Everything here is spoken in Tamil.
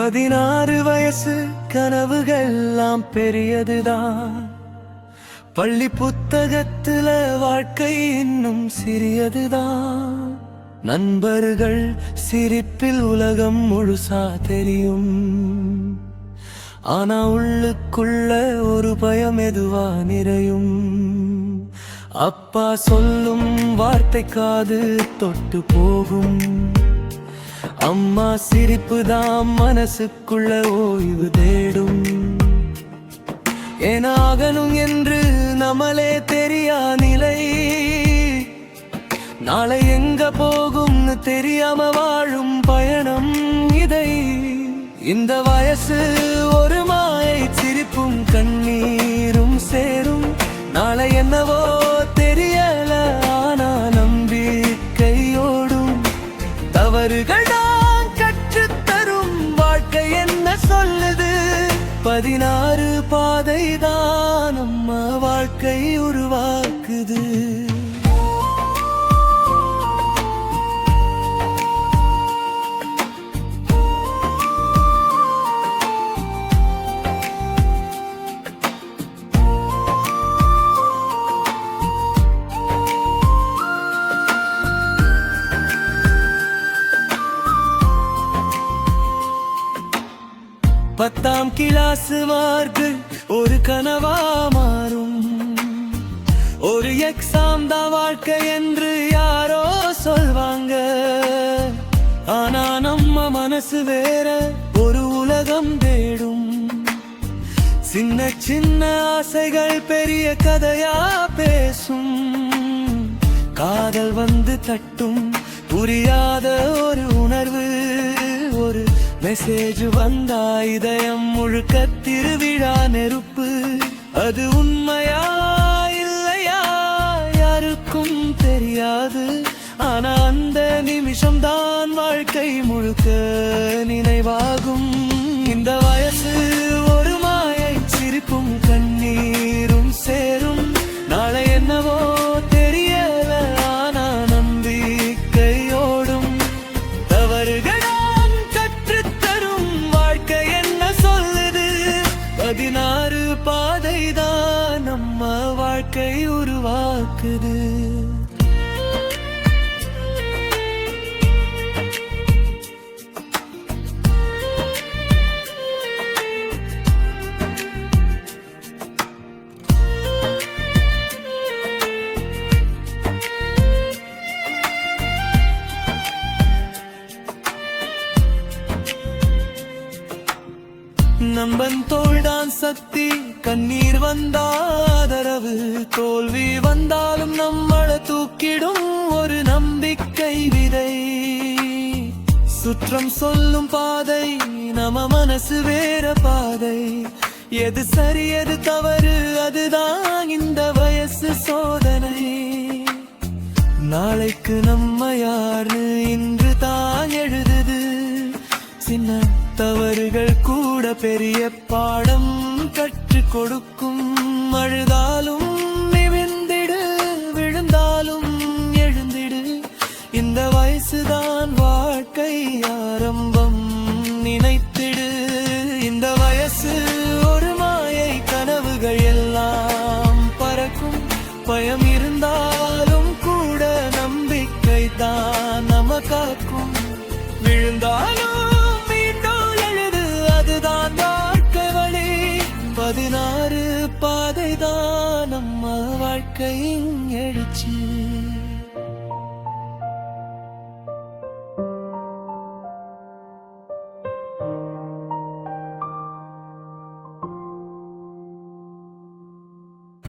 16 வயசு கனவுகள் எல்லாம் பெரியதுதான். பள்ளி புத்தகத்துல வாழ்க்கை இன்னும் சிறியதுதான். நண்பர்கள் சிரிப்பில் உலகம் முழுசா தெரியும். ஆனா உள்ளுக்குள்ள ஒரு பயம் எதுவா நிறையும். அப்பா சொல்லும் வார்த்தை காது தொட்டு போகும். அம்மா சிரிப்புதான் மனசுக்குள்ள ஓய்வு தேடும். ஏனாகணும் என்று நம்மளே தெரியா நிலை. நாளை எங்க போகும்னு தெரியாம வாழும் பயணம் இதை. இந்த வயசு ஒரு மாயை, சிரிப்பும் கண்ணீரும் சேரும். நாளை என்னவோ தெரியல, ஆனா நம்பிக்கையோடும். தவறுகள் தான் கற்றுத்தரும், வாழ்க்கை என்ன சொல்லுது. 16 பாதை தான் நம்ம வாழ்க்கை உருவாக்குது. பத்தாம் கிளாஸ் மார்க்கு ஒரு கனவா மாறும். ஒரு எக்ஸாம் தான் வாழ்க்கை என்று யாரோ சொல்வாங்க. ஆனா நம்ம மனசு வேற ஒரு உலகம் தேடும். சின்ன சின்ன ஆசைகள் பெரிய கதையா பேசும். காதல் வந்து தட்டும், புரியாத ஒரு உணர்வு. ஒரு மெசேஜ் வந்தா இதயம் முழுக்க திருவிழா நெருப்பு. அது உண்மையா இல்லையா யாருக்கும் தெரியாது. ஆனா அந்த நிமிஷம் தான் வாழ்க்கை முழுக்க நினைவாகும். இந்த வயசு ஒரு மாயை, சிரிப்பும் கண்ணீரும் சேரும். நாளை என்னவோ தெரியல, ஆனா நம்பிக்கையோடும். தவறுகள் 16 பாதை தான் நம்ம வாழ்க்கை உருவாக்குது. நம்பன் தோள்தான் சக்தி, கண்ணீர் வந்தாதரவு. தோல்வி வந்தாலும் நம்மள தூக்கிடும் ஒரு நம்பிக்கை விதை. சுற்றம் சொல்லும் பாதை, நம்ம மனசு வேற பாதை. எது சரி எது தவறு, அதுதான் இந்த வயசு சோதனை. நாளைக்கு நம்ம யாரு இன்று தான் எழுதுது. சின்ன தவறுகள் கூட பெரிய பாடம் கற்றுக் கொடுக்கும். அழுதாலும் நிமிர்ந்திடு, விழுந்தாலும் எழுந்திடு. இந்த வயசுதான் வாழ்க்கை ஆரம்பம், நினைத்திடு. இந்த வயசு ஒரு மாயை, கனவுகள் எல்லாம் பறக்கும். பயம் இருந்தாலும் கூட நம்பிக்கை தான் நம்ம காக்கும். விழுந்தாலும் 16 பாதை தான் நம்ம வாழ்க்கையின் எழுச்சி.